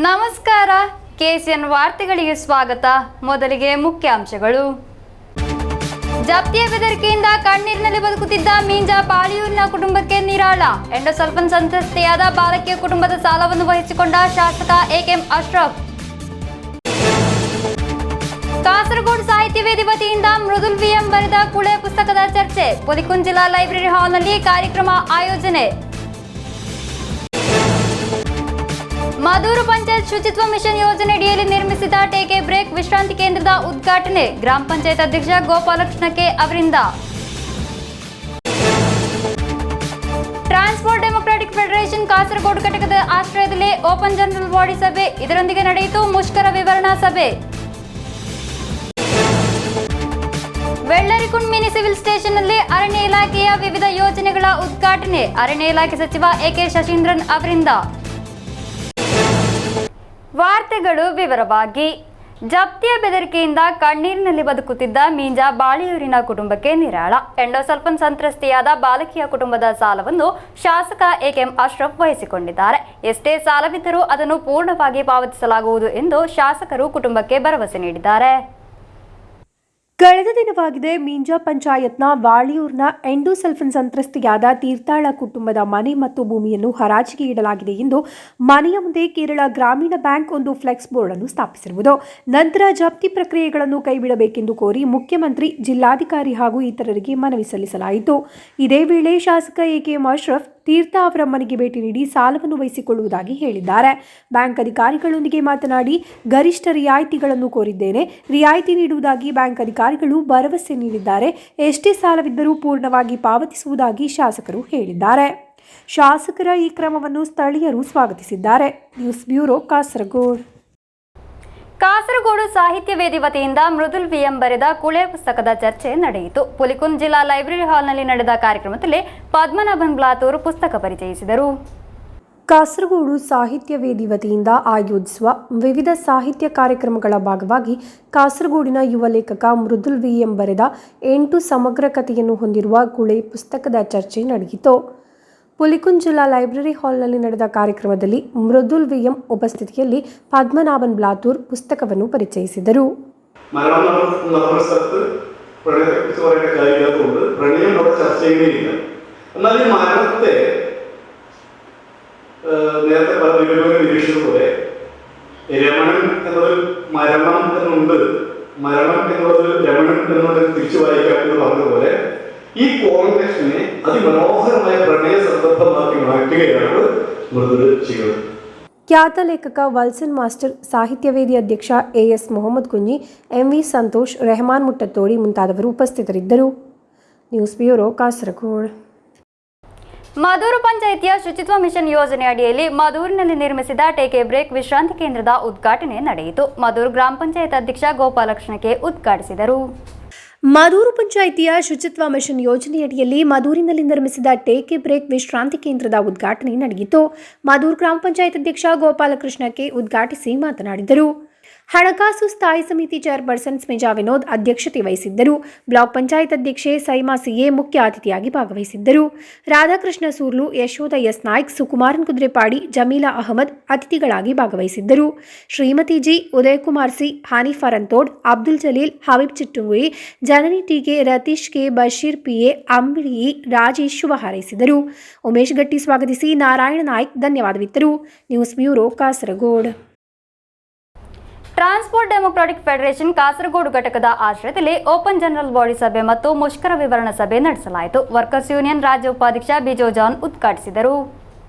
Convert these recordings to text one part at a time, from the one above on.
ನಮಸ್ಕಾರ ಕೆಸಿಎನ್ ವಾರ್ತೆಗಳಿಗೆ ಸ್ವಾಗತ. ಮೊದಲಿಗೆ ಮುಖ್ಯಾಂಶಗಳು. ಜಪ್ತಿಯ ಬೆದರಿಕೆಯಿಂದ ಕಣ್ಣೀರಿನಲ್ಲಿ ಬದುಕುತ್ತಿದ್ದ ಮೀಂಜಾ ಬಾಳಿಯೂರಿನ ಕುಟುಂಬಕ್ಕೆ ನಿರಾಳ. ಎಂಡೋಸಲ್ಫನ್ ಸಂತ್ರಸ್ತೆಯಾದ ಬಾಲಕಿಯ ಕುಟುಂಬದ ಸಾಲವನ್ನು ವಹಿಸಿಕೊಂಡ ಶಾಸಕ ಎಕೆಎಂ ಅಶ್ರಫ್. ಕಾಸರಗೋಡು ಸಾಹಿತ್ಯ ವೇದಿ ವತಿಯಿಂದ ಮೃದುಲ್ ವಿಎಂ ಬರೆದ ಕುಳೆ ಪುಸ್ತಕದ ಚರ್ಚೆ. ಪುಲಿಕುಂಜ್ ಜಿಲ್ಲಾ ಲೈಬ್ರರಿ ಹಾಲ್ನಲ್ಲಿ ಕಾರ್ಯಕ್ರಮ ಆಯೋಜನೆ. ಮಧೂರು ಪಂಚಾಯತ್ ಶುಚಿತ್ವ ಮಿಷನ್ ಯೋಜನೆಯಡಿಯಲ್ಲಿ ನಿರ್ಮಿಸಿದ ಟೇಕ್ ಎ ಬ್ರೇಕ್ ವಿಶ್ರಾಂತಿ ಕೇಂದ್ರದ ಉದ್ಘಾಟನೆ ಗ್ರಾಮ ಪಂಚಾಯತ್ ಅಧ್ಯಕ್ಷ ಗೋಪಾಲಕೃಷ್ಣ ಕೆ ಅವರಿಂದ. ಟ್ರಾನ್ಸ್ಪೋರ್ಟ್ ಡೆಮೊಕ್ರಾಟಿಕ್ ಫೆಡರೇಷನ್ ಕಾಸರಗೋಡು ಘಟಕದ ಆಶ್ರಯದಲ್ಲಿ ಓಪನ್ ಜನರಲ್ ಬಾಡಿ ಸಭೆ. ಇದರೊಂದಿಗೆ ನಡೆಯಿತು ಮುಷ್ಕರ ವಿವರಣಾ ಸಭೆ. ವೆಳ್ಳರಿಕುಂಡ್ ಮಿನಿ ಸಿವಿಲ್ ಸ್ಟೇಷನ್ನಲ್ಲಿ ಅರಣ್ಯ ಇಲಾಖೆಯ ವಿವಿಧ ಯೋಜನೆಗಳ ಉದ್ಘಾಟನೆ ಅರಣ್ಯ ಇಲಾಖೆ ಸಚಿವ ಎಕೆ ಶಶೀಂದ್ರನ್ ಅವರಿಂದ. ವಾರ್ತೆಗಳು ವಿವರವಾಗಿ. ಜಪ್ತಿಯ ಬೆದರಿಕೆಯಿಂದ ಕಣ್ಣೀರಿನಲ್ಲಿ ಬದುಕುತ್ತಿದ್ದ ಮೀಂಜಾ ಬಾಳಿಯೂರಿನ ಕುಟುಂಬಕ್ಕೆ ನಿರಾಳ. ಎಂಡೋಸಲ್ಫನ್ ಸಂತ್ರಸ್ತೆಯಾದ ಬಾಲಕಿಯ ಕುಟುಂಬದ ಸಾಲವನ್ನು ಶಾಸಕ ಎಕೆಎಂ ಅಶ್ರಫ್ ವಹಿಸಿಕೊಂಡಿದ್ದಾರೆ. ಎಷ್ಟೇ ಸಾಲವಿದ್ದರೂ ಅದನ್ನು ಪೂರ್ಣವಾಗಿ ಪಾವತಿಸಲಾಗುವುದು ಎಂದು ಶಾಸಕರು ಕುಟುಂಬಕ್ಕೆ ಭರವಸೆ ನೀಡಿದ್ದಾರೆ. ಕಳೆದ ದಿನವಾಗಿದೆ ಮೀಂಜಾ ಪಂಚಾಯತ್ನ ವಾಳಿಯೂರಿನ ಎಂಡೋಸಲ್ಫನ್ ಸಂತ್ರಸ್ತೆಯಾದ ತೀರ್ಥಾಳ ಕುಟುಂಬದ ಮನೆ ಮತ್ತು ಭೂಮಿಯನ್ನು ಹರಾಜಿಗೆ ಇಡಲಾಗಿದೆ ಎಂದು ಮನೆಯ ಮುಂದೆ ಕೇರಳ ಗ್ರಾಮೀಣ ಬ್ಯಾಂಕ್ ಒಂದು ಫ್ಲೆಕ್ಸ್ ಬೋರ್ಡ್ ಅನ್ನು ಸ್ಥಾಪಿಸಿರುವುದು. ನಂತರ ಜಪ್ತಿ ಪ್ರಕ್ರಿಯೆಗಳನ್ನು ಕೈಬಿಡಬೇಕೆಂದು ಕೋರಿ ಮುಖ್ಯಮಂತ್ರಿ, ಜಿಲ್ಲಾಧಿಕಾರಿ ಹಾಗೂ ಇತರರಿಗೆ ಮನವಿ ಸಲ್ಲಿಸಲಾಯಿತು. ಇದೇ ವೇಳೆ ಶಾಸಕ ಎಕೆಎಂ ಅಶ್ರಫ್ ತೀರ್ಥ ಅವರ ಮನೆಗೆ ಭೇಟಿ ನೀಡಿ ಸಾಲವನ್ನು ವಹಿಸಿಕೊಳ್ಳುವುದಾಗಿ ಹೇಳಿದ್ದಾರೆ. ಬ್ಯಾಂಕ್ ಅಧಿಕಾರಿಗಳೊಂದಿಗೆ ಮಾತನಾಡಿ ಗರಿಷ್ಠ ರಿಯಾಯಿತಿಗಳನ್ನು ಕೋರಿದ್ದೇನೆ. ರಿಯಾಯಿತಿ ನೀಡುವುದಾಗಿ ಬ್ಯಾಂಕ್ ಅಧಿಕಾರಿಗಳು ಭರವಸೆ ನೀಡಿದ್ದಾರೆ. ಎಷ್ಟೇ ಸಾಲವಿದ್ದರೂ ಪೂರ್ಣವಾಗಿ ಪಾವತಿಸುವುದಾಗಿ ಶಾಸಕರು ಹೇಳಿದ್ದಾರೆ. ಶಾಸಕರ ಈ ಕ್ರಮವನ್ನು ಸ್ಥಳೀಯರು ಸ್ವಾಗತಿಸಿದ್ದಾರೆ. News bureau, Kasaragod. ಕಾಸರಗೋಡು ಸಾಹಿತ್ಯ ವೇದಿ ವತಿಯಿಂದ ಮೃದುಲ್ ವಿಎಂ ಬರೆದ ಕುಳೆ ಪುಸ್ತಕದ ಚರ್ಚೆ ನಡೆಯಿತು. ಪುಲಿಕುಂಜ್ ಜಿಲ್ಲಾ ಲೈಬ್ರರಿ ಹಾಲ್ನಲ್ಲಿ ನಡೆದ ಕಾರ್ಯಕ್ರಮದಲ್ಲಿ ಪದ್ಮನಾಭನ್ ಬ್ಲಾತೂರ್ ಪುಸ್ತಕ ಪರಿಚಯಿಸಿದರು. ಕಾಸರಗೋಡು ಸಾಹಿತ್ಯ ವೇದಿ ವತಿಯಿಂದ ಆಯೋಜಿಸುವ ವಿವಿಧ ಸಾಹಿತ್ಯ ಕಾರ್ಯಕ್ರಮಗಳ ಭಾಗವಾಗಿ ಕಾಸರಗೋಡಿನ ಯುವ ಲೇಖಕ ಮೃದುಲ್ ವಿಎಂ ಬರೆದ 8 ಸಮಗ್ರ ಕಥೆಯನ್ನು ಹೊಂದಿರುವ ಕುಳೆ ಪುಸ್ತಕದ ಚರ್ಚೆ ನಡೆಯಿತು. ಪುಲಿಕುಂಜ್ ಜಿಲ್ಲಾ ಲೈಬ್ರರಿ ಹಾಲ್ನಲ್ಲಿ ನಡೆದ ಕಾರ್ಯಕ್ರಮದಲ್ಲಿ ಮೃದುಲ್ ವಿಎಂ ಉಪಸ್ಥಿತಿಯಲ್ಲಿ ಪದ್ಮನಾಭನ್ ಬ್ಲಾತೂರ್ ಪುಸ್ತಕವನ್ನು ಪರಿಚಯಿಸಿದರು. ഈ കോൺഗ്രസിനെ അതിമനോഹരമായ പ്രണയ സന്ദർഭമാക്കി മാറ്റുകയാണ് മൃദുൽ ചെയ്തത്. ಖ್ಯಾತ ಲೇಖಕ ವಲ್ಸನ್ ಮಾಸ್ಟರ್, ಸಾಹಿತ್ಯ ವೇದಿ ಅಧ್ಯಕ್ಷ ಎಎಸ್ ಮೊಹಮ್ಮದ್ ಕುಂಜಿ, ಎಂವಿ ಸಂತೋಷ್, ರೆಹಮಾನ್ ಮುಟ್ಟತ್ತೋಡಿ ಮುಂತಾದವರು ಉಪಸ್ಥಿತರಿದ್ದರು. News bureau, Kasaragod. ಮಧೂರು ಪಂಚಾಯಿತಿಯ ಶುಚಿತ್ವ ಮಿಷನ್ ಯೋಜನೆ ಅಡಿಯಲ್ಲಿ ಮಧೂರಿನಲ್ಲಿ ನಿರ್ಮಿಸಿದ ಟೇಕ್ ಎ ಬ್ರೇಕ್ ವಿಶ್ರಾಂತಿ ಕೇಂದ್ರದ ಉದ್ಘಾಟನೆ ನಡೆಯಿತು. ಮಧೂರು ಗ್ರಾಮ ಪಂಚಾಯತ್ ಅಧ್ಯಕ್ಷ ಗೋಪಾಲಕೃಷ್ಣ ಕೆ ಉದ್ಘಾಟಿಸಿದರು. ಮಧೂರು ಪಂಚಾಯಿತಿಯ ಶುಚಿತ್ವ ಮಿಷನ್ ಯೋಜನೆಯಡಿಯಲ್ಲಿ ಮಧೂರಿನಲ್ಲಿ ನಿರ್ಮಿಸಿದ ಟೇಕ್ ಎ ಬ್ರೇಕ್ ವಿಶ್ರಾಂತಿ ಕೇಂದ್ರದ ಉದ್ಘಾಟನೆ ನಡೆಯಿತು. ಮಧೂರು ಗ್ರಾಮ ಪಂಚಾಯತ್ ಅಧ್ಯಕ್ಷ ಗೋಪಾಲಕೃಷ್ಣ ಕೆ ಉದ್ಘಾಟಿಸಿ ಮಾತನಾಡಿದರು. ಹಣಕಾಸು ಸ್ಥಾಯಿ ಸಮಿತಿ ಚೇರ್ಪರ್ಸನ್ ಸ್ಮಿಜಾ ವಿನೋದ್ ಅಧ್ಯಕ್ಷತೆ ವಹಿಸಿದ್ದರು. ಬ್ಲಾಕ್ ಪಂಚಾಯತ್ ಅಧ್ಯಕ್ಷೆ ಸೈಮಾ ಸಿಎ ಮುಖ್ಯ ಅತಿಥಿಯಾಗಿ ಭಾಗವಹಿಸಿದ್ದರು. ರಾಧಾಕೃಷ್ಣ ಸೂರ್ಲು, ಯಶೋಧ ಎಸ್ ನಾಯ್ಕ್, ಸುಕುಮಾರನ್ ಕುದ್ರೆಪಾಡಿ, ಜಮೀಲಾ ಅಹಮದ್ ಅತಿಥಿಗಳಾಗಿ ಭಾಗವಹಿಸಿದ್ದರು. Shrimati G, Udayakumar C, Hanifa Ranthod, Abdul Jaleel, Habib Chittungui, Janani TK, Ratheesh K, Basheer PA, Ambili, Rajesh ಶುಭ ಹಾರೈಸಿದರು. ಉಮೇಶ್ ಗಟ್ಟಿ ಸ್ವಾಗತಿಸಿ ನಾರಾಯಣ ನಾಯ್ಕ್ ಧನ್ಯವಾದವಿತ್ತರು. News bureau, Kasaragod. Transport democratic federation Kasaragod ಘಟಕದ ಆಶ್ರಯದಲ್ಲಿ ಓಪನ್ ಜನರಲ್ ಬಾಡಿ ಸಭೆ ಮತ್ತು ಮುಷ್ಕರ ವಿವರಣಾ ಸಭೆ ನಡೆಸಲಾಯಿತು. ವರ್ಕರ್ಸ್ ಯೂನಿಯನ್ ರಾಜ್ಯ ಉಪಾಧ್ಯಕ್ಷ ಬಿಜೋ ಜಾನ್ ಉದ್ಘಾಟಿಸಿದರು.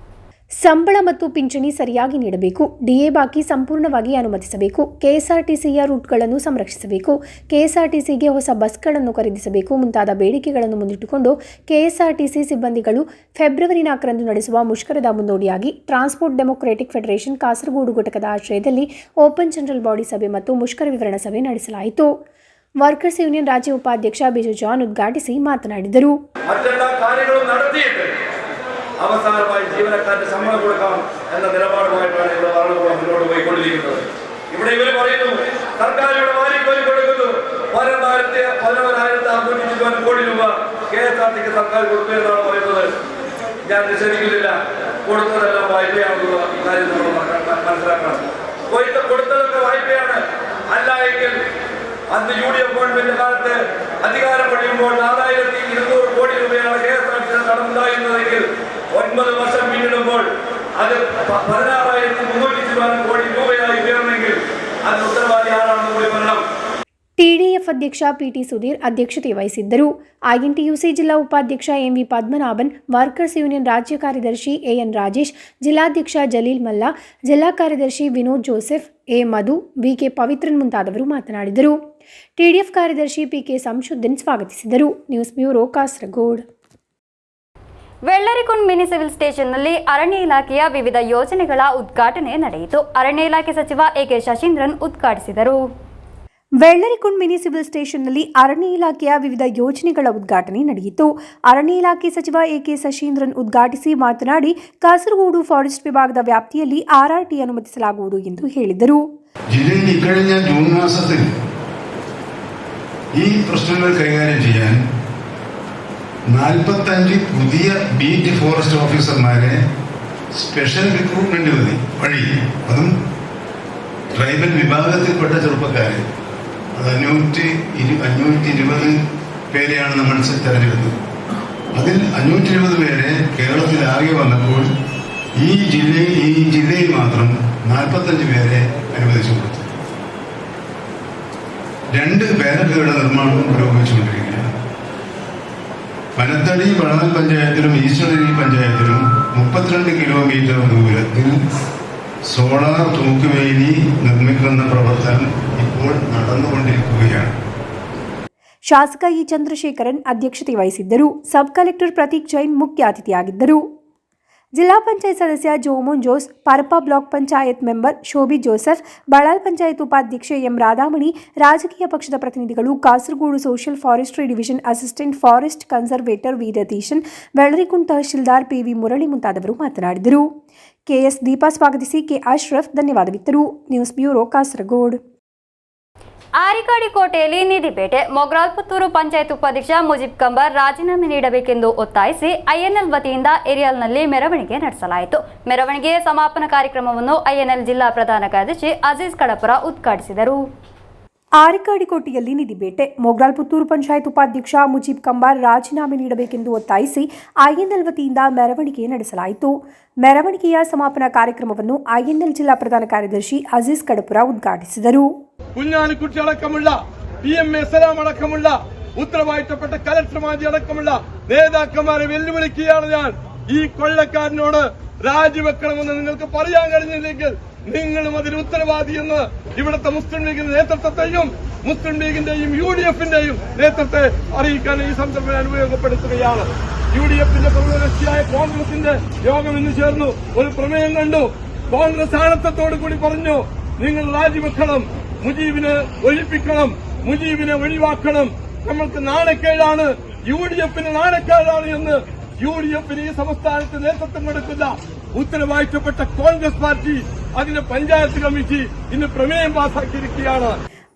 ಸಂಬಳ ಮತ್ತು ಪಿಂಚಣಿ ಸರಿಯಾಗಿ ನೀಡಬೇಕು. ಡಿಎ ಬಾಕಿ ಸಂಪೂರ್ಣವಾಗಿ ಅನುಮತಿಸಬೇಕು. ಕೆಎಸ್ಆರ್ಟಿಸಿಯ ರೂಟ್ಗಳನ್ನು ಸಂರಕ್ಷಿಸಬೇಕು. ಕೆಎಸ್ಆರ್ಟಿಸಿಗೆ ಹೊಸ ಬಸ್ಗಳನ್ನು ಖರೀದಿಸಬೇಕು ಮುಂತಾದ ಬೇಡಿಕೆಗಳನ್ನು ಮುಂದಿಟ್ಟುಕೊಂಡು ಕೆಎಸ್ಆರ್ಟಿಸಿ ಸಿಬ್ಬಂದಿಗಳು ಫೆಬ್ರವರಿ 4ರಂದು ನಡೆಸುವ ಮುಷ್ಕರದ ಮುನ್ನೋಡಿಯಾಗಿ ಟ್ರಾನ್ಸ್ಪೋರ್ಟ್ ಡೆಮೊಕ್ರಾಟಿಕ್ ಫೆಡರೇಷನ್ ಕಾಸರಗೋಡು ಘಟಕದ ಆಶ್ರಯದಲ್ಲಿ ಓಪನ್ ಜನರಲ್ ಬಾಡಿ ಸಭೆ ಮತ್ತು ಮುಷ್ಕರ ವಿವರಣಾ ಸಭೆ ನಡೆಸಲಾಯಿತು. ವರ್ಕರ್ಸ್ ಯೂನಿಯನ್ ರಾಜ್ಯ ಉಪಾಧ್ಯಕ್ಷ ಬಿಜು ಜಾನ್ ಉದ್ಘಾಟಿಸಿ ಮಾತನಾಡಿದರು. അവസാനമായി ജീവനക്കാരുടെ ശമ്പളം കൊടുക്കാം എന്ന നിലപാടുമായിട്ടാണ് ഇവിടെ ഭരണകൂടം മുന്നോട്ട് പോയിക്കൊണ്ടിരിക്കുന്നത്. ഇവിടെ ഇവർ പറയുന്നു സർക്കാർ ഇവിടെ വാരിക്കോരി കൊടുക്കുന്നു 11,650 കോടി രൂപ KSRTക്ക് സർക്കാർ കൊടുത്തു എന്നാണ് പറയുന്നത്. ഞാൻ നിഷേധിക്കുന്നില്ല. കൊടുത്തതെല്ലാം വായ്പയാണെന്നുള്ള കാര്യം നമ്മൾ മനസ്സിലാക്കണം. കൊടുത്തതൊക്കെ വായ്പയാണ്. അല്ല എങ്കിൽ അന്ന് UDF ഗവൺമെന്റ് കാലത്ത് അധികാരം കഴിയുമ്പോൾ 4200 കോടി രൂപയാണ് KSRTC കടമുണ്ടായിരുന്നതെങ്കിൽ 9 വർഷം പിന്നിടുമ്പോൾ അത് 16,300 കോടി രൂപയായി ഉയർന്നെങ്കിൽ അതിന് ഉത്തരവാദി ആരാണെന്ന് കൂടി പറയണം. TDF ಅಧ್ಯಕ್ಷ PT ಸುಧೀರ್ ಅಧ್ಯಕ್ಷತೆ ವಹಿಸಿದ್ದರು. INTUC ಜಿಲ್ಲಾ ಉಪಾಧ್ಯಕ್ಷ MV ಪದ್ಮನಾಭನ್, ವರ್ಕರ್ಸ್ ಯೂನಿಯನ್ ರಾಜ್ಯ ಕಾರ್ಯದರ್ಶಿ AN ರಾಜೇಶ್, ಜಿಲ್ಲಾಧ್ಯಕ್ಷ ಜಲೀಲ್ ಮಲ್ಲಾ, ಜಿಲ್ಲಾ ಕಾರ್ಯದರ್ಶಿ ವಿನೋದ್ ಜೋಸೆಫ್, A ಮಧು, BK ಪವಿತ್ರನ್ ಮುಂತಾದವರು ಮಾತನಾಡಿದರು. TDF ಕಾರ್ಯದರ್ಶಿ PK ಸಂಶುದ್ದೀನ್ ಸ್ವಾಗತಿಸಿದರು. News bureau Kasaragod. Vellarikund mini civil ಸ್ಟೇಷನ್ನಲ್ಲಿ ಅರಣ್ಯ ಇಲಾಖೆಯ ವಿವಿಧ ಯೋಜನೆಗಳ ಉದ್ಘಾಟನೆ ನಡೆಯಿತು. ಅರಣ್ಯ ಇಲಾಖೆ ಸಚಿವ AK ಶಶೀಂದ್ರನ್ ಉದ್ಘಾಟಿಸಿದರು. ವೆಳ್ಳರಿಕುಂಡ್ ಮಿನಿ ಸಿವಿಲ್ ಸ್ಟೇಷನ್ನಲ್ಲಿ ಅರಣ್ಯ ಇಲಾಖೆಯ ವಿವಿಧ ಯೋಜನೆಗಳ ಉದ್ಘಾಟನೆ ನಡೆಯಿತು. ಅರಣ್ಯ ಇಲಾಖೆ ಸಚಿವ AK ಶಶೀಂದ್ರನ್ ಉದ್ಘಾಟಿಸಿ ಮಾತನಾಡಿ, ಕಾಸರಗೋಡು ಫಾರೆಸ್ಟ್ ವಿಭಾಗದ ವ್ಯಾಪ್ತಿಯಲ್ಲಿ RRT ಅನುಮತಿಸಲಾಗುವುದು ಎಂದು ಹೇಳಿದರು. ജില്ലയിൽ ഇക്കഴിഞ്ഞ ജൂൺ മാസത്തിൽ ഈ പ്രശ്നങ്ങൾ കൈകാര്യം ചെയ്യാൻ 45 പുതിയ ബീറ്റ് ഫോറസ്റ്റ് ഓഫീസർമാരെ സ്പെഷ്യൽ റിക്രൂട്ട്മെന്റ് വഴി, അതും ട്രൈബൽ വിഭാഗത്തിൽപ്പെട്ട ചെറുപ്പക്കാരെ, അത് 520 പേരെയാണ് നമ്മൾ തെരഞ്ഞെടുത്തത്. അതിൽ 520 പേരെ കേരളത്തിലാകെ വന്നപ്പോൾ ഈ ജില്ലയിൽ മാത്രം 45 പേരെ അനുവദിച്ചു കൊടുത്തു. 2 ബാരക്കുകളുടെ നിർമ്മാണവും പുരോഗമിച്ചുകൊണ്ടിരിക്കുകയാണ്. പനത്തടി വളനൽ പഞ്ചായത്തിലും ഈസ്റ്റർഡി പഞ്ചായത്തിലും 32 കിലോമീറ്റർ ദൂരത്തിൽ സോളാർ തൂക്കുവേലി നിർമ്മിക്കുന്ന പ്രവർത്തനം ഇപ്പോൾ നടന്നുകൊണ്ടിരിക്കുകയാണ്. ಶಾಸಕ ಇ ಚಂದ್ರಶೇಖರನ್ ಅಧ್ಯಕ್ಷತೆ ವಹಿಸಿದ್ದರು. ಸಬ್ ಕಲೆಕ್ಟರ್ ಪ್ರತೀಕ್ ಜೈನ್ ಮುಖ್ಯ ಅತಿಥಿಯಾಗಿದ್ದರು. ಜಿಲ್ಲಾ ಪಂಚಾಯತ್ ಸದಸ್ಯ ಜೋಮೋನ್ ಜೋಸ್, ಪರಪ ಬ್ಲಾಕ್ ಪಂಚಾಯತ್ ಮೆಂಬರ್ ಶೋಭಿ ಜೋಸೆಫ್, ಬಳ್ಳಾಲ್ ಪಂಚಾಯತ್ ಉಪಾಧ್ಯಕ್ಷೆ ಎಂ ರಾಧಾಮಣಿ, ರಾಜಕೀಯ ಪಕ್ಷದ ಪ್ರತಿನಿಧಿಗಳು, Kasaragod social forestry division assistant forest conservator V Ratheeshan, Bellarikund tahsildar PV Murali ಮುಂತಾದವರು ಮಾತನಾಡಿದರು. KS ದೀಪಾ ಸ್ವಾಗತಿಸಿ K ಅಶ್ರಫ್ ಧನ್ಯವಾದವಿತ್ತರು. News bureau Kasaragod. ಆರಿಕಾಡಿ ಕೋಟೆಯಲ್ಲಿ ನಿಧಿ ಬೇಟೆ. ಮೊಗ್ರಾಲ್ ಪುತ್ತೂರು ಪಂಚಾಯತ್ ಉಪಾಧ್ಯಕ್ಷ ಮುಜೀಬ್ ಕಂಬಾರ್ ರಾಜೀನಾಮೆ ನೀಡಬೇಕೆಂದು ಒತ್ತಾಯಿಸಿ INL ವತಿಯಿಂದ ಏರಿಯಾಲ್ನಲ್ಲಿ ಮೆರವಣಿಗೆ ನಡೆಸಲಾಯಿತು. ಮೆರವಣಿಗೆಯ ಸಮಾಪನ ಕಾರ್ಯಕ್ರಮವನ್ನು INL ಜಿಲ್ಲಾ ಪ್ರಧಾನ ಕಾರ್ಯದರ್ಶಿ ಅಜೀಜ್ ಕಡಪುರ ಉದ್ಘಾಟಿಸಿದರು. ಆರಿಕಾಡಿಕೋಟೆಯಲ್ಲಿ ನಿಧಿ ಬೇಟೆ. ಮೊಗ್ರಾಲ್ ಪುತ್ತೂರು ಪಂಚಾಯತ್ ಉಪಾಧ್ಯಕ್ಷ ಮುಜೀಬ್ ಕಂಬಾರ್ ರಾಜೀನಾಮೆ ನೀಡಬೇಕೆಂದು ಒತ್ತಾಯಿಸಿ INL ವತಿಯಿಂದ ಮೆರವಣಿಗೆ ನಡೆಸಲಾಯಿತು. ಮೆರವಣಿಗೆಯ ಸಮಾಪನ ಕಾರ್ಯಕ್ರಮವನ್ನು INL ಜಿಲ್ಲಾ ಪ್ರಧಾನ ಕಾರ್ಯದರ್ಶಿ ಅಜೀಜ್ ಕಡಪುರ ಉದ್ಘಾಟಿಸಿದರು. കുഞ്ഞാലിക്കുട്ടി അടക്കമുള്ള PMA സലാം അടക്കമുള്ള ഉത്തരവാദിത്തപ്പെട്ട കലക്ടർമാർ അടക്കമുള്ള നേതാക്കന്മാരെ വെല്ലുവിളിക്കുകയാണ് ഞാൻ. ഈ കൊള്ളക്കാരനോട് രാജിവെക്കണമെന്ന് നിങ്ങൾക്ക് പറയാൻ കഴിഞ്ഞില്ലെങ്കിൽ നിങ്ങളും അതിന് ഉത്തരവാദിയെന്ന് ഇവിടുത്തെ മുസ്ലിം ലീഗിന്റെ നേതൃത്വത്തെയും മുസ്ലിം ലീഗിന്റെയും UDFന്റെയും നേതൃത്വത്തെ അറിയിക്കാൻ ഈ സന്ദർഭം ഞാൻ ഉപയോഗപ്പെടുത്തുകയാണ്. UDFന്റെ പ്രതിനിധിയായ കോൺഗ്രസിന്റെ യോഗം ഇന്ന് ചേർന്നു. ഒരു പ്രമേയം കണ്ടു. കോൺഗ്രസ് ആണത്തോടു കൂടി പറഞ്ഞു, നിങ്ങൾ രാജിവെക്കണം, മുജീബിനെ ഒഴിപ്പിക്കണം, മുജീബിനെ ഒഴിവാക്കണം, നമ്മൾക്ക് നാണക്കേടാണ്, UDFന് നാണക്കേടാണ് എന്ന് UDFന് ഈ സംസ്ഥാനത്ത് നേതൃത്വം കൊടുക്കുന്ന ഉത്തരവാദിത്തപ്പെട്ട കോൺഗ്രസ് പാർട്ടി അതിന്റെ പഞ്ചായത്ത് കമ്മിറ്റി ഇന്ന് പ്രമേയം പാസാക്കിയിരിക്കുകയാണ്.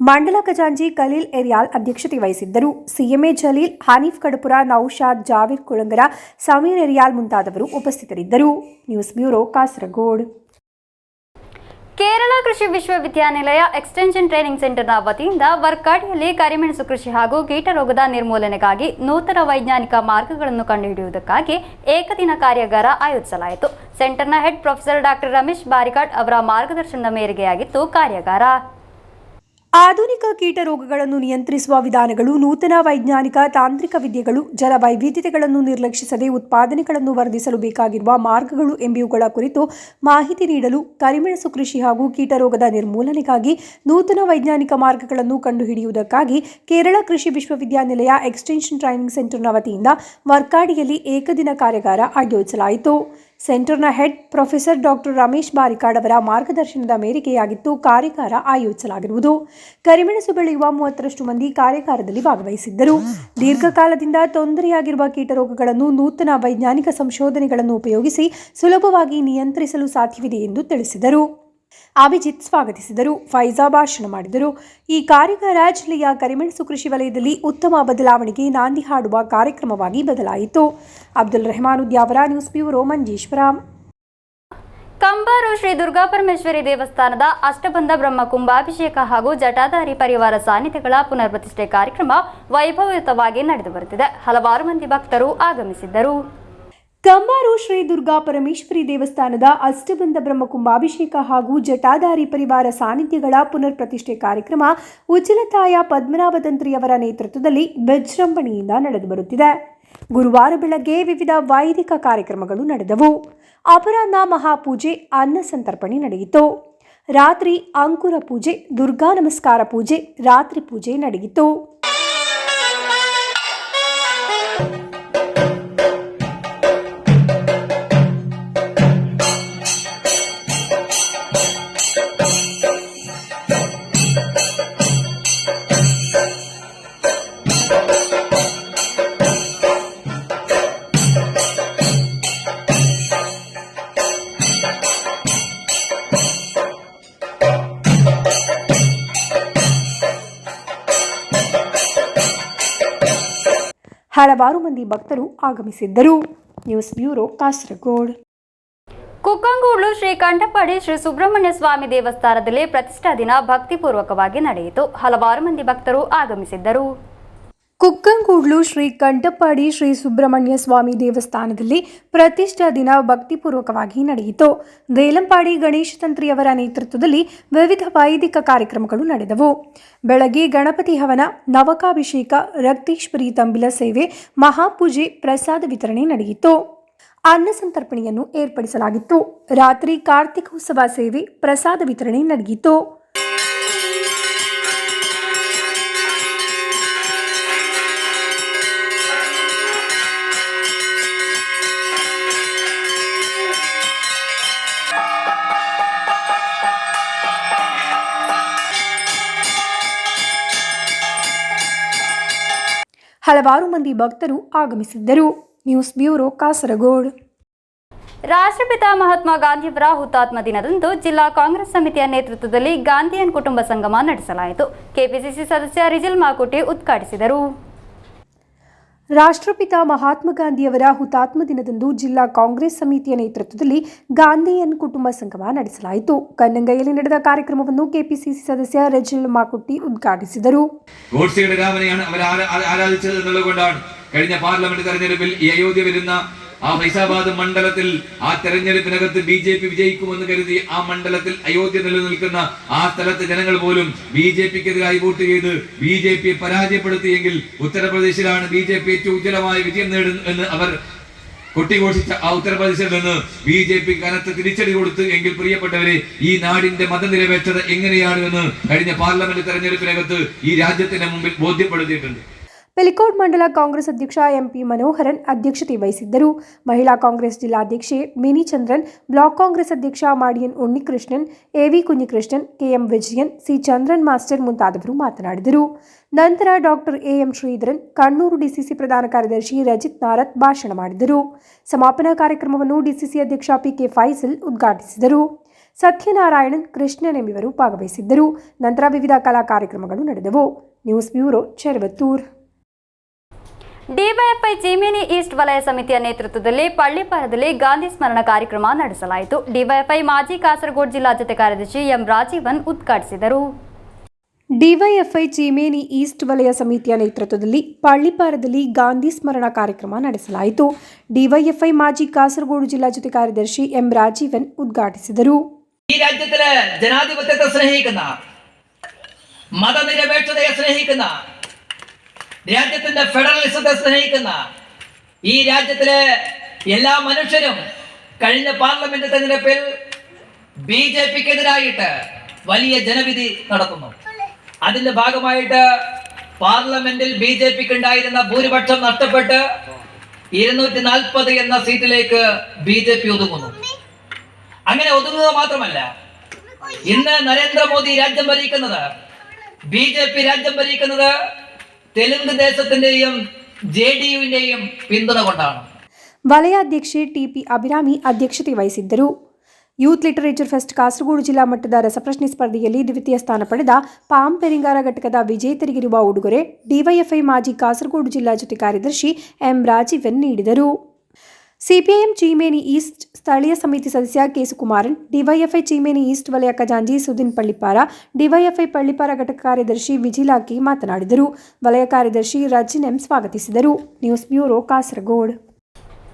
ಮಂಡಲ ಖಜಾಂಚಿ ಖಲೀಲ್ ಎರಿಯಾಲ್ ಅಧ್ಯಕ್ಷತೆ ವಹಿಸಿದ್ದರು. CMA ಜಲೀಲ್, ಹನೀಫ್ ಕಡಪುರ, ನೌಶಾದ್, ಜಾವೀರ್ ಕುಳಂಗರ, ಸಮೀರ್ ಎರಿಯಾಲ್ ಮುಂತಾದವರು ಉಪಸ್ಥಿತರಿದ್ದರು. News bureau Kasaragod. ಕೇರಳ ಕೃಷಿ ವಿಶ್ವವಿದ್ಯಾನಿಲಯ ಎಕ್ಸ್ಟೆನ್ಷನ್ ಟ್ರೈನಿಂಗ್ ಸೆಂಟರ್ನ ವತಿಯಿಂದ ವರ್ಕಾಡಿಯಲ್ಲಿ ಕರಿಮೆಣಸು ಕೃಷಿ ಹಾಗೂ ಕೀಟರೋಗದ ನಿರ್ಮೂಲನೆಗಾಗಿ ನೂತನ ವೈಜ್ಞಾನಿಕ ಮಾರ್ಗಗಳನ್ನು ಕಂಡುಹಿಡಿಯುವುದಕ್ಕಾಗಿ ಏಕದಿನ ಕಾರ್ಯಾಗಾರ ಆಯೋಜಿಸಲಾಯಿತು. ಸೆಂಟರ್ನ head professor doctor Ramesh Barikad ಅವರ ಮಾರ್ಗದರ್ಶನದ ಮೇರೆಗೆಯಾಗಿತ್ತು ಕಾರ್ಯಾಗಾರ. ಆಧುನಿಕ ಕೀಟ ರೋಗಗಳನ್ನು ನಿಯಂತ್ರಿಸುವ ವಿಧಾನಗಳು, ನೂತನ ವೈಜ್ಞಾನಿಕ ತಾಂತ್ರಿಕ ವಿದ್ಯೆಗಳು, ಜಲ ವೈವಿಧ್ಯತೆಗಳನ್ನು ನಿರ್ಲಕ್ಷಿಸದೆ ಉತ್ಪಾದನೆಗಳನ್ನು ವರ್ಧಿಸಲು ಬೇಕಾಗಿರುವ ಮಾರ್ಗಗಳು ಎಂಬುವುಗಳ ಕುರಿತು ಮಾಹಿತಿ ನೀಡಲು ಕರಿಮೆಣಸು ಕೃಷಿ ಹಾಗೂ ಕೀಟರೋಗದ ನಿರ್ಮೂಲನೆಗಾಗಿ ನೂತನ ವೈಜ್ಞಾನಿಕ ಮಾರ್ಗಗಳನ್ನು ಕಂಡುಹಿಡಿಯುವುದಕ್ಕಾಗಿ ಕೇರಳ ಕೃಷಿ ವಿಶ್ವವಿದ್ಯಾನಿಲಯ ಎಕ್ಸ್ಟೆನ್ಷನ್ ಟ್ರೈನಿಂಗ್ ಸೆಂಟರ್ನ ವತಿಯಿಂದ ವರ್ಕಾಡಿಯಲ್ಲಿ ಏಕದಿನ ಕಾರ್ಯಾಗಾರ ಆಯೋಜಿಸಲಾಯಿತು. ಸೆಂಟರ್ನ head professor doctor Ramesh Barikad ಅವರ ಮಾರ್ಗದರ್ಶನದ ಮೇರೆಗೆಯಾಗಿತ್ತು ಕಾರ್ಯಾಗಾರ ಆಯೋಜಿಸಲಾಗಿರುವುದು. ಕರಿಮೆಣಸು ಬೆಳೆಯುವ 30ರಷ್ಟು ಮಂದಿ ಕಾರ್ಯಾಗಾರದಲ್ಲಿ ಭಾಗವಹಿಸಿದ್ದರು. ದೀರ್ಘಕಾಲದಿಂದ ತೊಂದರೆಯಾಗಿರುವ ಕೀಟರೋಗಗಳನ್ನು ನೂತನ ವೈಜ್ಞಾನಿಕ ಸಂಶೋಧನೆಗಳನ್ನು ಉಪಯೋಗಿಸಿ ಸುಲಭವಾಗಿ ನಿಯಂತ್ರಿಸಲು ಸಾಧ್ಯವಿದೆ ಎಂದು ತಿಳಿಸಿದರು. ಅಭಿಜಿತ್ ಸ್ವಾಗತಿಸಿದರು. ಫೈಜಾ ಭಾಷಣ ಮಾಡಿದರು. ಈ ಕಾರ್ಯಾಗಾರ ಜಿಲ್ಲೆಯ ಕರಿಮೆಣಸು ಕೃಷಿ ವಲಯದಲ್ಲಿ ಉತ್ತಮ ಬದಲಾವಣೆಗೆ ನಾಂದಿ ಹಾಡುವ ಕಾರ್ಯಕ್ರಮವಾಗಿ ಬದಲಾಯಿತು. Abdul Rahman Udyavara, news bureau, Manjeshwar. ಕಂಬಾರು ಶ್ರೀ ದುರ್ಗಾಪರಮೇಶ್ವರಿ ದೇವಸ್ಥಾನದ ಅಷ್ಟಬಂಧ ಬ್ರಹ್ಮ ಕುಂಭಾಭಿಷೇಕ ಹಾಗೂ ಜಟಾಧಾರಿ ಪರಿವಾರ ಸಾನ್ನಿಧ್ಯಗಳ ಪುನರ್ಪ್ರತಿಷ್ಠೆ ಕಾರ್ಯಕ್ರಮ ವೈಭವಯುತವಾಗಿ ನಡೆದು ಬರುತ್ತಿದೆ. ಹಲವಾರು ಮಂದಿ ಭಕ್ತರು ಆಗಮಿಸಿದ್ದರು. ಕಂಬಾರು ಶ್ರೀ ದುರ್ಗಾ ಪರಮೇಶ್ವರಿ ದೇವಸ್ಥಾನದ ಅಷ್ಟಬಂಧ ಬ್ರಹ್ಮ ಕುಂಭಾಭಿಷೇಕ ಹಾಗೂ ಜಟಾಧಾರಿ ಪರಿವಾರ ಸಾನ್ನಿಧ್ಯಗಳ ಪುನರ್ ಪ್ರತಿಷ್ಠೆ ಕಾರ್ಯಕ್ರಮ ಉಚ್ಚಿಲತಾಯ ಪದ್ಮನಾಭ ತಂತ್ರಿಯವರ ನೇತೃತ್ವದಲ್ಲಿ ವಿಜೃಂಭಣೆಯಿಂದ ನಡೆದು ಬರುತ್ತಿದೆ. ಗುರುವಾರ ಬೆಳಗ್ಗೆ ವಿವಿಧ ವೈದಿಕ ಕಾರ್ಯಕ್ರಮಗಳು ನಡೆದವು. ಅಪರಾಹ್ನ ಮಹಾಪೂಜೆ, ಅನ್ನ ಸಂತರ್ಪಣೆ ನಡೆಯಿತು. ರಾತ್ರಿ ಅಂಕುರ ಪೂಜೆ, ದುರ್ಗಾ ನಮಸ್ಕಾರ ಪೂಜೆ, ರಾತ್ರಿ ಪೂಜೆ ನಡೆಯಿತು. ಹಲವಾರು ಮಂದಿ ಭಕ್ತರು ಆಗಮಿಸಿದ್ದರು. News bureau, Kasaragod. ಕುಕ್ಕಂಗೂಡ್ಲು ಶ್ರೀ ಕಂಠಪಾಡಿ ಶ್ರೀ ಸುಬ್ರಹ್ಮಣ್ಯ ಸ್ವಾಮಿ ದೇವಸ್ಥಾನದಲ್ಲಿ ಪ್ರತಿಷ್ಠಾ ದಿನ ಭಕ್ತಿಪೂರ್ವಕವಾಗಿ ನಡೆಯಿತು. ಹಲವಾರು ಮಂದಿ ಭಕ್ತರು ಆಗಮಿಸಿದ್ದರು. ಕುಕ್ಕಂಗೂಡ್ಲು ಶ್ರೀ ಕಂಠಪಾಡಿ ಶ್ರೀ ಸುಬ್ರಹ್ಮಣ್ಯ ಸ್ವಾಮಿ ದೇವಸ್ಥಾನದಲ್ಲಿ ಪ್ರತಿಷ್ಠಾ ದಿನ ಭಕ್ತಿಪೂರ್ವಕವಾಗಿ ನಡೆಯಿತು. ದೇಲಂಪಾಡಿ ಗಣೇಶ ತಂತ್ರಿಯವರ ನೇತೃತ್ವದಲ್ಲಿ ವಿವಿಧ ವೈದಿಕ ಕಾರ್ಯಕ್ರಮಗಳು ನಡೆದವು. ಬೆಳಗ್ಗೆ ಗಣಪತಿ ಹವನ, ನವಕಾಭಿಷೇಕ, ರಕ್ತೇಶ್ವರಿ ತಂಬಿಲ ಸೇವೆ, ಮಹಾಪೂಜೆ, ಪ್ರಸಾದ ವಿತರಣೆ ನಡೆಯಿತು. ಅನ್ನ ಸಂತರ್ಪಣೆಯನ್ನು ಏರ್ಪಡಿಸಲಾಗಿತ್ತು. ರಾತ್ರಿ ಕಾರ್ತಿಕೋತ್ಸವ ಸೇವೆ, ಪ್ರಸಾದ ವಿತರಣೆ ನಡೆಯಿತು. ಹಲವಾರು ಮಂದಿ ಭಕ್ತರು ಆಗಮಿಸಿದ್ದರು. News bureau, Kasaragod. ರಾಷ್ಟ್ರಪಿತ ಮಹಾತ್ಮ ಗಾಂಧಿಯವರ ಹುತಾತ್ಮ ದಿನದಂದು ಜಿಲ್ಲಾ ಕಾಂಗ್ರೆಸ್ ಸಮಿತಿಯ ನೇತೃತ್ವದಲ್ಲಿ ಗಾಂಧಿಯನ್ ಕುಟುಂಬ ಸಂಗಮ ನಡೆಸಲಾಯಿತು. ಕೆಪಿಸಿಸಿ ಸದಸ್ಯ ರಿಜಿಲ್ ಮಾಕುಟಿ ಉದ್ಘಾಟಿಸಿದರು. ರಾಷ್ಟ್ರಪಿತ ಮಹಾತ್ಮ ಗಾಂಧಿಯವರ ಹುತಾತ್ಮ ದಿನದಂದು ಜಿಲ್ಲಾ ಕಾಂಗ್ರೆಸ್ ಸಮಿತಿಯ ನೇತೃತ್ವದಲ್ಲಿ ಗಾಂಧಿಯನ್ ಕುಟುಂಬ ಸಂಗಮ ನಡೆಸಲಾಯಿತು. ಕನ್ನಂಗೈಯಲ್ಲಿ ನಡೆದ ಕಾರ್ಯಕ್ರಮವನ್ನು ಕೆಪಿಸಿಸಿ ಸದಸ್ಯ ರಿಜಿಲ್ ಮಾಕುಟಿ ಉದ್ಘಾಟಿಸಿದರು. കഴിഞ്ഞ പാർലമെന്റ് തെരഞ്ഞെടുപ്പിൽ ഈ അയോധ്യ വരുന്ന ആ ഫൈസാബാദ് മണ്ഡലത്തിൽ ആ തെരഞ്ഞെടുപ്പിനകത്ത് ബി.ജെ.പി വിജയിക്കുമെന്ന് കരുതി ആ മണ്ഡലത്തിൽ അയോധ്യ നിലനിൽക്കുന്ന ആ സ്ഥലത്തെ ജനങ്ങൾ പോലും ബി.ജെ.പിക്കെതിരായി വോട്ട് ചെയ്ത് ബി.ജെ.പിയെ പരാജയപ്പെടുത്തിയെങ്കിൽ ഉത്തർപ്രദേശിലാണ് ബി.ജെ.പി ഏറ്റവും ഉജ്ജ്വലമായ വിജയം നേടുമെന്ന് അവർ കൊട്ടിഘോഷിച്ച ആ ഉത്തർപ്രദേശിൽ നിന്ന് ബി.ജെ.പി കനത്ത തിരിച്ചടി കൊടുത്തു എങ്കിൽ പ്രിയപ്പെട്ടവരെ, ഈ നാടിന്റെ മതനിരപേക്ഷത എങ്ങനെയാണ് എന്ന് കഴിഞ്ഞ പാർലമെന്റ് തെരഞ്ഞെടുപ്പിനകത്ത് ഈ രാജ്യത്തിന്റെ മുമ്പിൽ ബോധ്യപ്പെടുത്തിയിട്ടുണ്ട്. ಪಿಲಿಕೋಡ್ ಮಂಡಲ ಕಾಂಗ್ರೆಸ್ ಅಧ್ಯಕ್ಷ ಎಂಪಿ ಮನೋಹರನ್ ಅಧ್ಯಕ್ಷತೆ ವಹಿಸಿದ್ದರು. ಮಹಿಳಾ ಕಾಂಗ್ರೆಸ್ ಜಿಲ್ಲಾಧ್ಯಕ್ಷೆ ಮಿನಿ ಚಂದ್ರನ್, ಬ್ಲಾಕ್ ಕಾಂಗ್ರೆಸ್ ಅಧ್ಯಕ್ಷ Madiyan Unnikrishnan, AV Kunhikrishnan, KM Vijayan, C Chandran master ಮುಂತಾದವರು ಮಾತನಾಡಿದರು. ನಂತರ doctor AM Sreedharan, Kannur DCC ಪ್ರಧಾನ ಕಾರ್ಯದರ್ಶಿ ರಜಿತ್ ನಾರತ್ ಭಾಷಣ ಮಾಡಿದರು. ಸಮಾಪನಾ ಕಾರ್ಯಕ್ರಮವನ್ನು ಡಿಸಿಸಿ ಅಧ್ಯಕ್ಷ ಪಿಕೆ ಫೈಸಲ್ ಉದ್ಘಾಟಿಸಿದರು. ಸತ್ಯನಾರಾಯಣನ್, ಕೃಷ್ಣನ್ ಎಂಬಿವರು ಭಾಗವಹಿಸಿದ್ದರು. ನಂತರ ವಿವಿಧ ಕಲಾ ಕಾರ್ಯಕ್ರಮಗಳು ನಡೆದವು. News bureau, Cheruvathur. DYFI Cheemeni east ವಲಯ ಸಮಿತಿಯ ನೇತೃತ್ವದಲ್ಲಿ ಪಳ್ಳಿಪಾರದಲ್ಲಿ ಗಾಂಧಿ ಸ್ಮರಣ ಕಾರ್ಯಕ್ರಮ ನಡೆಸಲಾಯಿತು. ಡಿವೈಎಫ್ಐ ಮಾಜಿ ಕಾಸರಗೋಡು ಜಿಲ್ಲಾ ಜತೆ ಕಾರ್ಯದರ್ಶಿ ಎಂ ರಾಜೀವನ್ ಉದ್ಘಾಟಿಸಿದರು. ಡಿವೈಎಫ್ಐ ಚೀಮೇನಿ ಈಸ್ಟ್ ವಲಯ ಸಮಿತಿಯ ನೇತೃತ್ವದಲ್ಲಿ ಪಳ್ಳಿಪಾರದಲ್ಲಿ ಗಾಂಧಿ ಸ್ಮರಣ ಕಾರ್ಯಕ್ರಮ ನಡೆಸಲಾಯಿತು. ಡಿವೈಎಫ್ಐ ಮಾಜಿ ಕಾಸರಗೋಡು ಜಿಲ್ಲಾ ಜತೆ ಕಾರ್ಯದರ್ಶಿ ಎಂ ರಾಜೀವನ್ ಉದ್ಘಾಟಿಸಿದರು. ഈ രാജ്യത്തിലെ ജനാധിപത്യത്തെ സ്നേഹിക്കുന്ന, മതനിരപേക്ഷതയെ സ്നേഹിക്കുന്ന, രാജ്യത്തിന്റെ ഫെഡറലിസത്തെ സ്നേഹിക്കുന്ന ഈ രാജ്യത്തിലെ എല്ലാ മനുഷ്യരും കഴിഞ്ഞ പാർലമെന്റ് തെരഞ്ഞെടുപ്പിൽ ബി.ജെ.പിക്കെതിരായിട്ട് വലിയ ജനവിധി നടത്തുന്നു. അതിന്റെ ഭാഗമായിട്ട് പാർലമെന്റിൽ ബി.ജെ.പിക്ക് ഉണ്ടായിരുന്ന ഭൂരിപക്ഷം നഷ്ടപ്പെട്ട് 240 എന്ന സീറ്റിലേക്ക് ബി.ജെ.പി ഒതുങ്ങുന്നു. അങ്ങനെ ഒതുങ്ങുക മാത്രമല്ല, ഇന്ന് നരേന്ദ്രമോദി രാജ്യം ഭരിക്കുന്നത്, ബി.ജെ.പി രാജ്യം ഭരിക്കുന്നത് തെലുങ്ക് ദേശത്തിന്റെയും ജെഡിയുവിന്റെയും പിന്തുണ കൊണ്ടാണ്. ವಲಯಾಧ್ಯಕ್ಷೆ ಟಿಪಿ ಅಭಿರಾಮಿ ಅಧ್ಯಕ್ಷತೆ ವಹಿಸಿದ್ದರು. ಯೂತ್ ಲಿಟರೇಚರ್ ಫೆಸ್ಟ್ ಕಾಸರಗೋಡು ಜಿಲ್ಲಾ ಮಟ್ಟದ ರಸಪ್ರಶ್ನೆ ಸ್ಪರ್ಧೆಯಲ್ಲಿ ದ್ವಿತೀಯ ಸ್ಥಾನ ಪಡೆದ ಪಾಮ್ ಪೆರಿಂಗಾರ ಘಟಕದ ವಿಜೇತರಿಗಿರುವ ಉಡುಗೊರೆ ಡಿವೈಎಫ್ಐ ಮಾಜಿ ಕಾಸರಗೋಡು ಜಿಲ್ಲಾ ಜೊತೆ ಕಾರ್ಯದರ್ಶಿ ಎಂ ರಾಜೀವನ್ ನೀಡಿದರು. ಸಿಪಿಐಎಂ ಚೀಮೇನಿ ಈಸ್ಟ್ ಸ್ಥಳೀಯ ಸಮಿತಿ ಸದಸ್ಯ ಕೇಸುಕುಮಾರನ್, ಡಿವೈಎಫ್ಐ ಚೀಮೇನಿ ಈಸ್ಟ್ ವಲಯ ಖಜಾಂಜಿ ಸುದಿನ್ ಪಳ್ಳಿಪಾರ, ಡಿವೈಎಫ್ಐ ಪಳ್ಳಿಪಾರ ಘಟಕ ಕಾರ್ಯದರ್ಶಿ ವಿಜಿಲಾಕಿ ಮಾತನಾಡಿದರು. ವಲಯ ಕಾರ್ಯದರ್ಶಿ ರಜಿನ್ ಎಂ ಸ್ವಾಗತಿಸಿದರು. News bureau, Kasaragod.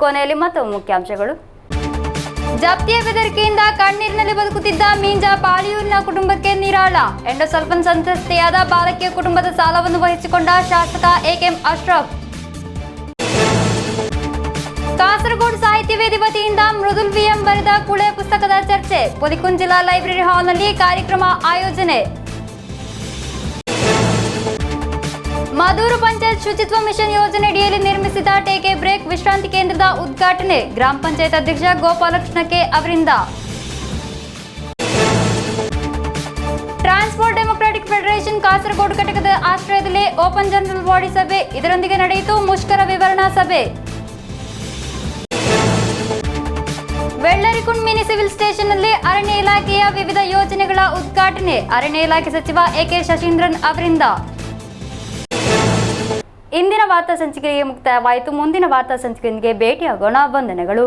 ಕೊನೆಯಲ್ಲಿ ಮತ್ತೊಮ್ಮೆ ಮುಖ್ಯಾಂಶಗಳು. ಜಪ್ತಿಯ ಬೆದರಿಕೆಯಿಂದ ಕಣ್ಣೀರಿನಲ್ಲಿ ಬದುಕುತ್ತಿದ್ದ ಮೀಂಜಾ ಬಾಳಿಯೂರಿನ ಕುಟುಂಬಕ್ಕೆ ನಿರಾಳ. ಎಂಡೋಸಲ್ಫನ್ ಸಂತ್ರಸ್ತೆಯಾದ ಬಾಲಕಿಯ ಕುಟುಂಬದ ಸಾಲವನ್ನು ವಹಿಸಿಕೊಂಡ ಶಾಸಕ ಎಕೆಎಂ ಅಶ್ರಫ್. ಕಾಸರಗೋಡು ಸಾಹಿತ್ಯ ವೇದಿ ವತಿಯಿಂದ ಮೃದುಲ್ ವಿಎಂ ಬರೆದ ಕುಳೆ ಪುಸ್ತಕದ ಚರ್ಚೆ. ಪುಲಿಕುಂದ್ ಜಿಲ್ಲಾ ಲೈಬ್ರರಿ ಹಾಲ್ನಲ್ಲಿ ಕಾರ್ಯಕ್ರಮ ಆಯೋಜನೆ. ಮದೂರು ಪಂಚಾಯತ್ ಶುಚಿತ್ವ ಮಿಷನ್ ಯೋಜನೆಯಡಿಯಲ್ಲಿ ನಿರ್ಮಿಸಿದ ಟೇಕ್ ಎ ಬ್ರೇಕ್ ವಿಶ್ರಾಂತಿ ಕೇಂದ್ರದ ಉದ್ಘಾಟನೆ ಗ್ರಾಮ ಪಂಚಾಯತ್ ಅಧ್ಯಕ್ಷ ಗೋಪಾಲಕೃಷ್ಣ ಕೆ ಅವರಿಂದ. ಟ್ರಾನ್ಸ್ಪೋರ್ಟ್ ಡೆಮೊಕ್ರಾಟಿಕ್ ಫೆಡರೇಷನ್ ಕಾಸರಗೋಡು ಘಟಕದ ಆಶ್ರಯದಲ್ಲಿ ಓಪನ್ ಜನರಲ್ ಬಾಡಿ ಸಭೆ. ಇದರೊಂದಿಗೆ ನಡೆಯಿತು ಮುಷ್ಕರ ವಿವರಣಾ ಸಭೆ. ವೆಳ್ಳರಿಕುಂಡ್ ಮಿನಿ ಸಿವಿಲ್ ಸ್ಟೇಷನ್ನಲ್ಲಿ ಅರಣ್ಯ ಇಲಾಖೆಯ ವಿವಿಧ ಯೋಜನೆಗಳ ಉದ್ಘಾಟನೆ. ಅರಣ್ಯ ಇಲಾಖೆ ಸಚಿವ ಎಕೆ ಶಶೀಂದ್ರನ್ ಅವರಿಂದ. ಇಂದಿನ ವಾರ್ತಾ ಸಂಚಿಕೆಗೆ ಮುಕ್ತಾಯವಾಯಿತು. ಮುಂದಿನ ವಾರ್ತಾ ಸಂಚಿಕೆಯೊಂದಿಗೆ ಭೇಟಿಯಾಗೋಣ. ವಂದನೆಗಳು.